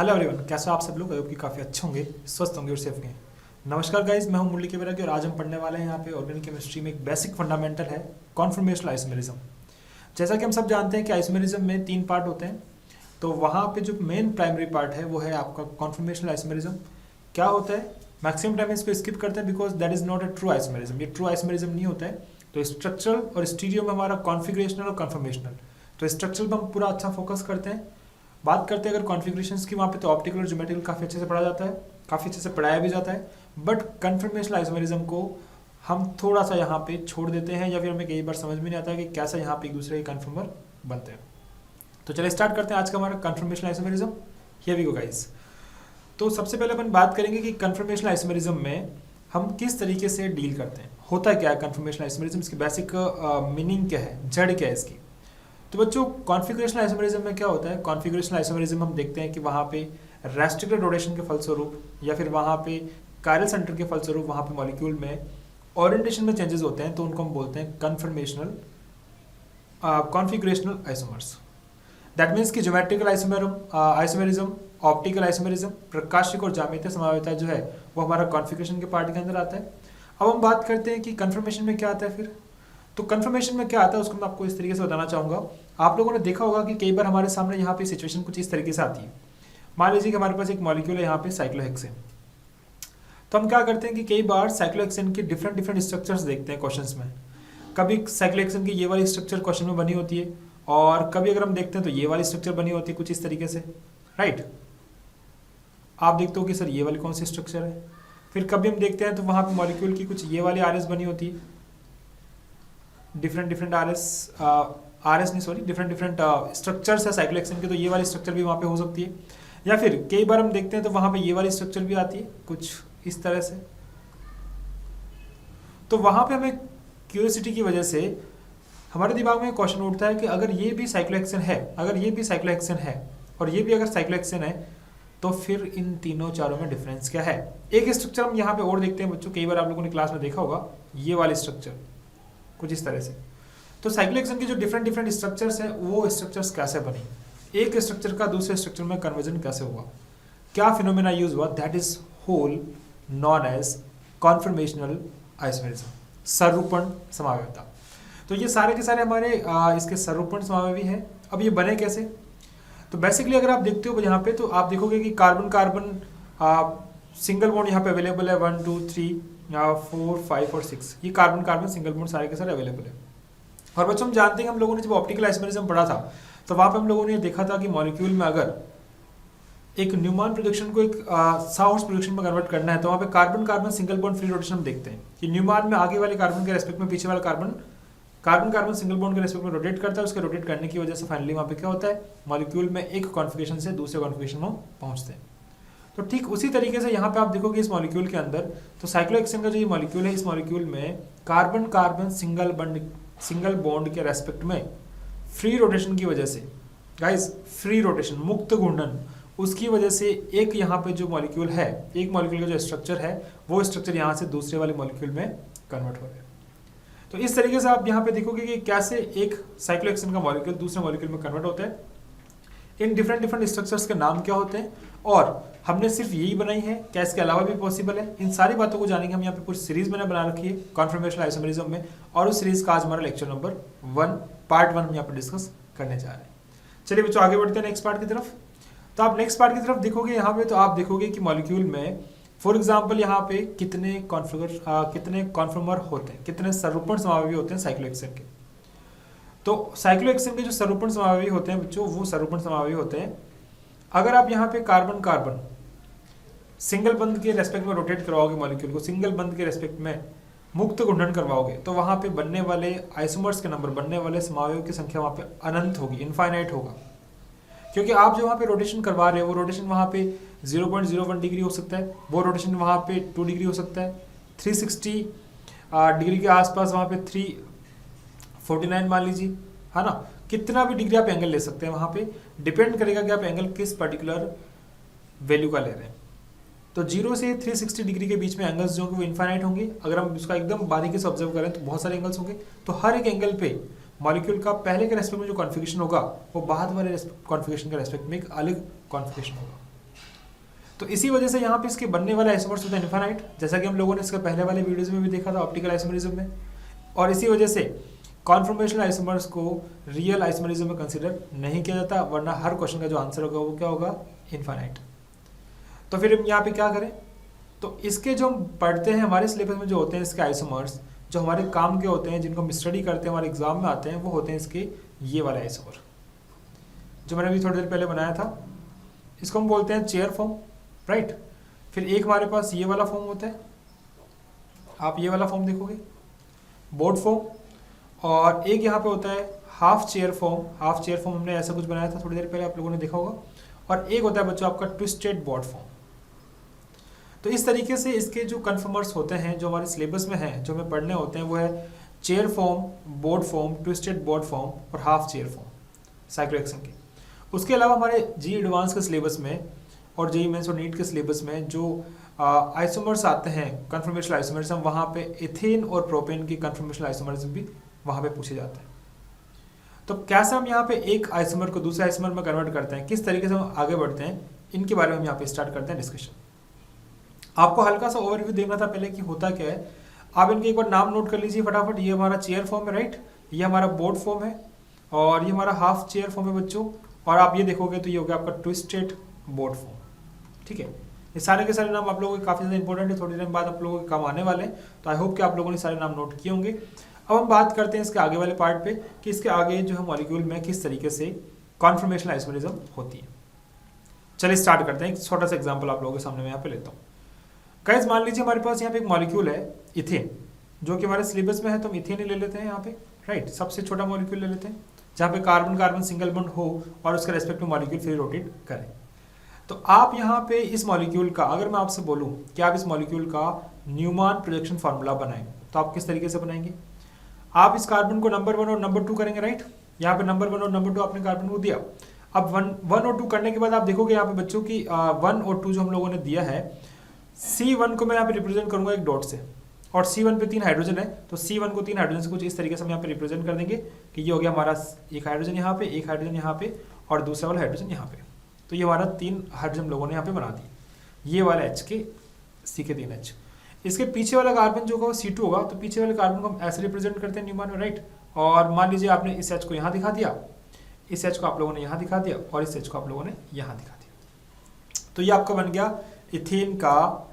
Hello everyone, कैसे हो आप सब लोग। आई होप कि काफ़ी अच्छे होंगे, स्वस्थ होंगे और सेफ होंगे। नमस्कार गाइज, मैं हूं मुरली के बेरागी और आज हम पढ़ने वाले हैं यहाँ पे ऑर्गेनिक केमिस्ट्री में एक बेसिक फंडामेंटल है, कॉन्फर्मेशनल आइसोमेरिज्म। जैसा कि हम सब जानते हैं कि आइसोमेरिज्म में 3 पार्ट होते हैं, तो वहाँ पे जो मेन प्राइमरी पार्ट है वो है आपका कॉन्फर्मेशनल आइसोमेरिज्म। क्या होता है, मैक्सिमम टाइम इसको स्किप करते हैं because that is not a true isomerism. ये ट्रू आइसोमेरिज्म नहीं होता है। तो स्ट्रक्चरल और स्टीरियो में हमारा कॉन्फिग्रेशनल और कन्फर्मेशनल। तो स्ट्रक्चरल पर हम पूरा अच्छा फोकस करते हैं। बात करते हैं अगर कॉन्फ़िगरेशंस की, वहाँ पे तो ऑप्टिकल और ज्योमेट्रिकल काफ़ी अच्छे से पढ़ा जाता है, काफ़ी अच्छे से पढ़ाया भी जाता है। बट कन्फर्मेशनल आइसोमेरिज्म को हम थोड़ा सा यहाँ पे छोड़ देते हैं या फिर हमें कई बार समझ में नहीं आता कि कैसे यहाँ पे एक दूसरे के कन्फर्मर बनते हैं। तो चलिए स्टार्ट करते हैं आज का हमारा conformational isomerism. Here we go guys. तो सबसे पहले अपन बात करेंगे कि कन्फर्मेशनल आइसोमेरिज्म में हम किस तरीके से डील करते हैं, होता क्या है कन्फर्मेशनल आइसोमेरिज्म, इसकी बेसिक मीनिंग क्या है, जड़ क्या है इसकी। तो बच्चों कॉन्फ़िगरेशनल आइसोमेरिज्म में क्या होता है, कॉन्फ़िगरेशनल आइसोमेरिज्म हम देखते हैं कि वहाँ पे रेस्ट्रिक्टेड रोटेशन के फलस्वरूप या फिर वहाँ पे कायरल सेंटर के फलस्वरूप वहाँ पे मॉलिक्यूल में ओरिएंटेशन में चेंजेस होते हैं, तो उनको हम बोलते हैं conformational configurational isomers. That means कि ज्योमेट्रिकल आइसोमेरिज्म, ऑप्टिकल आइसोमेरिज्म, प्रकाशिक और ज्यामितीय समावेशिता जो है वो हमारा कॉन्फ़िगरेशन के पार्ट के अंदर आता है। अब हम बात करते हैं कि कन्फर्मेशन में क्या आता है फिर। तो कन्फर्मेशन में क्या आता है उसको मैं आपको इस तरीके से बताना चाहूँगा। आप लोगों ने देखा होगा कि कई बार हमारे सामने यहाँ पे सिचुएशन कुछ इस तरीके से आती है। मान लीजिए कि हमारे पास एक मॉलिक्यूल है यहाँ पे साइक्लोहेक्सेन। तो हम क्या करते हैं कि कई बार साइक्लोहेक्सेन के डिफरेंट डिफरेंट स्ट्रक्चर्स देखते हैं क्वेश्चंस में। कभी साइक्लोहेक्सेन की ये वाली स्ट्रक्चर क्वेश्चन में बनी होती है और कभी अगर हम देखते हैं तो ये वाली स्ट्रक्चर बनी होती है कुछ इस तरीके से, राइट। आप देखते हो कि सर ये वाली कौन सी स्ट्रक्चर है। फिर कभी हम देखते हैं तो वहाँ पे मॉलिक्यूल की कुछ ये वाली आरएस बनी होती है, डिफरेंट स्ट्रक्चर्स है साइक्लोहेक्सेन के, तो ये वाली स्ट्रक्चर भी वहाँ पे हो सकती है। या फिर कई बार हम देखते हैं तो वहाँ पे ये वाली स्ट्रक्चर भी आती है कुछ इस तरह से। तो वहाँ पे हमें क्यूरियोसिटी की वजह से हमारे दिमाग में क्वेश्चन उठता है कि अगर ये भी साइक्लोहेक्सेन है, अगर ये भी साइक्लोहेक्सेन है और ये भी अगर साइक्लोहेक्सेन है, तो फिर इन तीनों चारों में डिफरेंस क्या है। एक स्ट्रक्चर हम यहाँ पे और देखते हैं बच्चों, कई बार आप लोगों ने क्लास में देखा होगा, ये वाली स्ट्रक्चर कुछ इस तरह से। तो साइक्लोहेक्सेन के जो डिफरेंट डिफरेंट स्ट्रक्चर्स हैं वो स्ट्रक्चर्स कैसे बनी, एक स्ट्रक्चर का दूसरे स्ट्रक्चर में कन्वर्जन कैसे हुआ, क्या फिनोमेना यूज हुआ, that is whole known as conformational isomerism, सरूपण समावेशिता। तो ये सारे के सारे हमारे इसके सरूपण समावेशी हैं। अब ये बने कैसे, तो बेसिकली अगर आप देखते हो यहाँ पे तो आप देखोगे कि कार्बन कार्बन सिंगल बॉन्ड यहाँ पे अवेलेबल है 1 2 3 4 5 और 6, ये कार्बन कार्बन सिंगल बॉन्ड सारे के सारे अवेलेबल है। और बच्चों हम जानते हैं, हम लोगों ने जब ऑप्टिकल आइसोमेरिज्म पढ़ा था तो वहाँ पे हम लोगों ने देखा था कि मॉलिक्यूल में अगर एक न्यूमैन प्रोजेक्शन को एक साउथ प्रोजेक्शन में कन्वर्ट करना है तो वहाँ पे carbon carbon single bond free rotation हम देखते हैं कि न्यूमैन में आगे वाले कार्बन के रेस्पेक्ट में पीछे वाला carbon carbon carbon single bond के रेस्पेक्ट में रोटेट करता है। उसके रोटेट करने की वजह से फाइनली वहाँ पे क्या होता है, मॉलिक्यूल में एक कॉन्फिगरेशन से दूसरे कॉन्फिगरेशन में पहुँचते हैं। तो ठीक उसी तरीके से यहाँ पे आप देखोगे इस मॉलिक्यूल के अंदर, तो साइक्लोहेक्सेन का जो ये मॉलिक्यूल है, इस मॉलिक्यूल में कार्बन कार्बन सिंगल बॉन्ड के रेस्पेक्ट में फ्री रोटेशन की वजह से, गाइस फ्री रोटेशन, मुक्त घूर्णन, उसकी वजह से एक यहाँ पे जो मॉलिक्यूल है, एक मॉलिक्यूल का जो स्ट्रक्चर है वो स्ट्रक्चर यहाँ से दूसरे वाले मॉलिक्यूल में कन्वर्ट हो रहा है। तो इस तरीके से आप यहाँ पे देखोगे कि कैसे एक साइक्लोहेक्सेन का मॉलिक्यूल दूसरे मॉलिक्यूल में कन्वर्ट होता है। इन डिफरेंट डिफरेंट स्ट्रक्चर्स के नाम क्या होते हैं और हमने सिर्फ यही बनाई है, क्या इसके अलावा भी पॉसिबल है, इन सारी बातों को जानेंगे। हम यहाँ पे पूरी सीरीज मैंने बना रखी है कॉन्फर्मेशनल आइसोमेरिज्म में, और उस सीरीज का आज हमारा लेक्चर नंबर 1 पार्ट 1 हम यहाँ पे डिस्कस करने जा रहे हैं। चलिए बच्चों आगे बढ़ते हैं नेक्स्ट पार्ट की तरफ। तो आप नेक्स्ट पार्ट की तरफ देखोगे यहाँ पे, तो आप देखोगे कि मॉलिक्यूल में फॉर एग्जाम्पल यहाँ पे कितने कॉन्फर्मर होते हैं, कितने सरूपण समावेशी होते हैं साइक्लोहेक्सेन के। तो साइक्लोहेक्सेन के जो सरूपण समावेशी होते हैं बच्चों, वो सरूपण समावेशी होते हैं, अगर आप यहाँ पे कार्बन कार्बन सिंगल बंध के रेस्पेक्ट में रोटेट करवाओगे मॉलिक्यूल को, सिंगल बंध के रेस्पेक्ट में मुक्त घूर्णन करवाओगे, तो वहाँ पे बनने वाले आइसोमर्स के नंबर, बनने वाले समावेशियों की संख्या वहाँ पे अनंत होगी, इनफाइनाइट होगा। क्योंकि आप जो वहाँ पे रोटेशन करवा रहे हो वो रोटेशन वहाँ पे 0.01 डिग्री हो सकता है, वो रोटेशन वहाँ पे 2 डिग्री हो सकता है, 360 डिग्री के आसपास वहाँ पे 349 मान लीजिए, है ना। कितना भी डिग्री आप एंगल ले सकते हैं, वहाँ पे डिपेंड करेगा कि आप एंगल किस पर्टिकुलर वैल्यू का ले रहे हैं। तो 0 से 360 डिग्री के बीच में एंगल्स जो होंगे वो इनफाइनाइट होंगे। अगर हम उसका एकदम बारीकी से ऑब्जर्व करें तो बहुत सारे एंगल्स होंगे। तो हर एक एंगल पे मॉलिक्यूल का पहले के रेस्पेक्ट में जो कॉन्फिगरेशन होगा वो बाद वाले कॉन्फिगरेशन के रेस्पेक्ट में एक अलग कॉन्फिगरेशन होगा। तो इसी वजह से यहाँ पे इसके बनने वाले आइसोमर्स होते हैं इनफाइनाइट, जैसा कि हम लोगों ने इसके पहले वाले वीडियोज में भी देखा था ऑप्टिकल आइसोमरिज्म में। और इसी वजह से कॉन्फर्मेशनल आइसोमर्स को रियल आइसोमरिज्म में कंसिडर नहीं किया जाता, वरना हर क्वेश्चन का जो आंसर होगा वो क्या होगा, इनफाइनाइट। तो फिर हम यहाँ पे क्या करें, तो इसके जो हम पढ़ते हैं हमारे सिलेबस में जो होते हैं इसके आइसोमर्स, जो हमारे काम के होते हैं, जिनको हम स्टडी करते हैं, हमारे एग्जाम में आते हैं, वो होते हैं इसके ये वाले आइसोमर जो मैंने अभी थोड़ी देर पहले बनाया था। इसको हम बोलते हैं चेयर फॉर्म, राइट। फिर एक हमारे पास ये वाला फॉर्म होता है, आप ये वाला फॉर्म देखोगे, बोर्ड फॉर्म। और एक यहाँ पे होता है half chair form. Half chair form हमने ऐसा कुछ बनाया था थोड़ी देर पहले, आप लोगों ने देखा होगा। और एक होता है बच्चों आपका ट्विस्टेड बोर्ड फॉर्म। तो इस तरीके से इसके जो कन्फर्मर्स होते हैं जो हमारे सिलेबस में हैं, जो हमें पढ़ने होते हैं, वो है chair form, board form, twisted board form और हाफ चेयर फॉर्म साइक्लोहेक्सेन के। उसके अलावा हमारे जी एडवांस के सिलेबस में और जेईई मेंस और नीट के सिलेबस में जो आइसोमर्स आते हैं, कन्फर्मेशनल आइसोमर्स, हम वहाँ पे इथेन और प्रोपेन की कन्फर्मेशनल आइसोमर्स भी वहाँ पे पूछे जाते हैं। तो कैसे हम यहाँ पे एक आइसोमर को दूसरे आइसोमर में कन्वर्ट करते हैं, किस तरीके से हम आगे बढ़ते हैं, इनके बारे में हम यहाँ पे स्टार्ट करते हैं डिस्कशन। आपको हल्का सा ओवरव्यू देखना था पहले कि होता क्या है। आप इनके एक बार नाम नोट कर लीजिए फटाफट। ये हमारा चेयर फॉर्म है, राइट। ये हमारा बोर्ड फॉर्म है और ये हमारा हाफ चेयर फॉर्म है बच्चों। और आप ये देखोगे तो ये हो गया आपका ट्विस्टेड बोर्ड फॉर्म, ठीक है। ये सारे के सारे नाम आप लोगों के काफ़ी ज़्यादा इंपॉर्टेंट है, थोड़ी देर बाद आप लोगों के काम आने वाले हैं। तो आई होप कि आप लोगों ने सारे नाम नोट किए होंगे। अब हम बात करते हैं इसके आगे वाले पार्ट पे कि इसके आगे जो है मॉलिक्यूल में किस तरीके से कॉन्फर्मेशनल आइसोमरिज्म होती है। चलिए स्टार्ट करते हैं। एक छोटा सा एग्जांपल आप लोगों के सामने मैं यहाँ पे लेता हूँ। गाइस मान लीजिए हमारे पास यहाँ पे एक मॉलिक्यूल है इथेन, जो कि हमारे सिलेबस में है, तो हम इथेन ही ले लेते हैं यहाँ पे, राइट। सबसे छोटा मॉलिक्यूल ले लेते हैं जहाँ पे कार्बन कार्बन सिंगल बॉन्ड हो और उसके रेस्पेक्ट में मॉलिक्यूल फ्री रोटेट करें। तो आप यहाँ पे इस मॉलिक्यूल का, अगर मैं आपसे बोलूँ कि आप इस मॉलिक्यूल का न्यूमैन प्रोजेक्शन फार्मूला बनाएं, तो आप किस तरीके से बनाएंगे? आप इस कार्बन को नंबर 1 और नंबर 2 करेंगे, राइट। यहाँ पे नंबर 1 और नंबर 2 आपने कार्बन को दिया। अब 1 और 2 करने के बाद आप देखोगे यहाँ पे बच्चों की 1 और 2 जो हम लोगों ने दिया है, C1 को मैं यहाँ पे रिप्रेजेंट करूंगा एक डॉट से, और C1 पे 3 हाइड्रोजन है, तो C1 को 3 हाइड्रोजन से कुछ इस तरीके से हम यहाँ पे रिप्रेजेंट कर देंगे कि ये हो गया हमारा एक हाइड्रोजन यहाँ पे, एक हाइड्रोजन यहाँ पे और दूसरा वाला हाइड्रोजन यहाँ पे। तो ये हमारा 3 हाइड्रोजन लोगों ने यहाँ पे बना दिए, ये वाला H के C के 3 H। इसके पीछे वाला कार्बन जो होगा C2 होगा, तो पीछे वाले कार्बन को हम ऐसे रिप्रेजेंट करते हैं न्यूमैन में, राइट। और मान लीजिए आपने इस H को यहाँ दिखा दिया, इस H को आप लोगों ने यहाँ दिखा दिया और इस H को आप लोगों ने यहाँ दिखा दिया। तो ये आपका बन गया इथेन का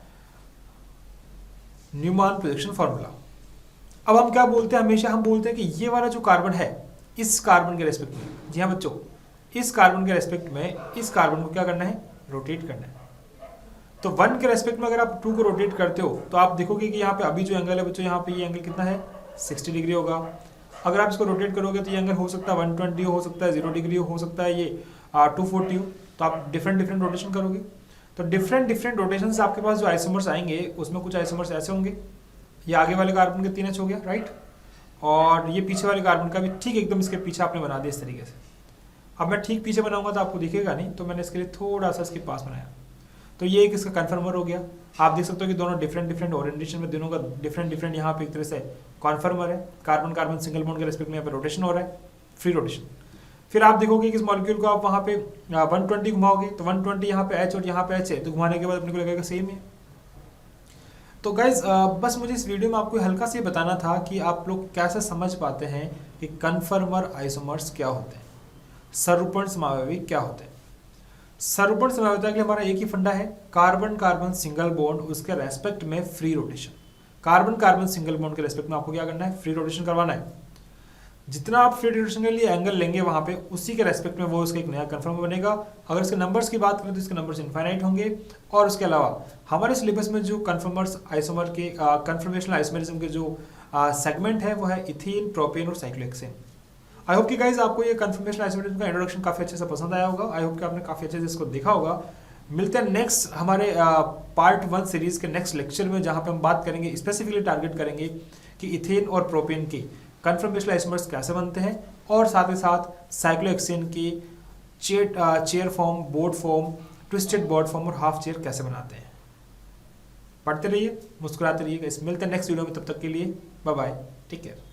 न्यूमैन प्रोजेक्शन फार्मूला। अब हम क्या बोलते हैं, हमेशा हम बोलते हैं कि ये वाला जो कार्बन है, इस कार्बन के रेस्पेक्ट में, जी हाँ बच्चों, इस कार्बन के रेस्पेक्ट में इस कार्बन को क्या करना है, रोटेट करना है। तो 1 के रेस्पेक्ट में अगर आप 2 को रोटेट करते हो तो आप देखोगे कि यहाँ पे अभी जो एंगल है बच्चों, यहाँ पे ये एंगल कितना है, 60 डिग्री होगा। अगर आप इसको रोटेट करोगे तो ये एंगल हो सकता है 120 हो सकता है 0 डिग्री हो सकता है, ये 240 हो। तो आप डिफरेंट रोटेशन करोगे, तो डिफरेंट रोटेशन से आपके पास जो आइसोमर्स आएंगे, उसमें कुछ आइसोमर्स ऐसे होंगे, ये आगे वाले कार्बन के 3 H हो गया, राइट। और ये पीछे वाले कार्बन का भी ठीक एकदम इसके पीछे आपने बना दिया इस तरीके से। अब मैं ठीक पीछे बनाऊंगा तो आपको दिखेगा नहीं, तो मैंने इसके लिए थोड़ा सा इसके पास बनाया। तो ये एक इसका कन्फर्मर हो गया। आप देख सकते हो कि दोनों डिफरेंट ओरिएंटेशन में, दोनों का डिफरेंट यहाँ पे एक तरह से कॉन्फर्मर है। कार्बन कार्बन सिंगल बॉन्ड के रेस्पेक्ट में यहाँ पे रोटेशन हो रहा है, फ्री रोटेशन। फिर आप देखोगे कि इस मॉलिक्यूल को आप वहाँ पे 120 घुमाओगे, तो 120 यहाँ पे H और यहाँ पे H है, तो घुमाने के बाद अपने को लगेगा सेम है। तो गाइज बस मुझे इस वीडियो में आपको हल्का से बताना था कि आप लोग कैसे समझ पाते हैं कि कन्फर्मर आइसोमर्स क्या होते हैं, सरूपण समावयवी क्या होते हैं। सरूपण समावयविता के लिए हमारा एक ही फंडा है, कार्बन कार्बन सिंगल बॉन्ड, उसके रेस्पेक्ट में free rotation. Carbon carbon single bond के रेस्पेक्ट में आपको क्या करना है, फ्री रोटेशन करवाना है। जितना आप फ्री रोटेशन के लिए एंगल लेंगे वहाँ पे, उसी के रेस्पेक्ट में वो उसका एक नया कन्फर्मर बनेगा। अगर इसके नंबर्स की बात करें तो इसके नंबर्स इनफाइनाइट होंगे। और उसके अलावा हमारे सिलेबस में जो कन्फर्मर्स आइसोमर के कन्फर्मेशनल आइसोमरिज्म के जो सेगमेंट है वो है इथेन, प्रोपेन और साइक्लोहेक्सेन। आई होप कि गाइज आपको ये कन्फर्मेशनल आइसोमरिज्म का इंट्रोडक्शन काफ़ी अच्छे से पसंद आया होगा। आई होप कि आपने काफ़ी अच्छे से इसको देखा होगा। मिलते हैं नेक्स्ट हमारे पार्ट 1 सीरीज के नेक्स्ट लेक्चर में, जहाँ पे हम बात करेंगे, स्पेसिफिकली टारगेट करेंगे कि इथेन और प्रोपेन के कन्फर्मेशनल आइसोमर्स कैसे बनते हैं, और साथ ही साथ साइक्लोहेक्सेन की chair form, board form, twisted board form और हाफ चेयर कैसे बनाते हैं। पढ़ते रहिए, मुस्कुराते रहिएगा। मिलते हैं नेक्स्ट वीडियो में, तब तक के लिए बाय बाय, टेक केयर।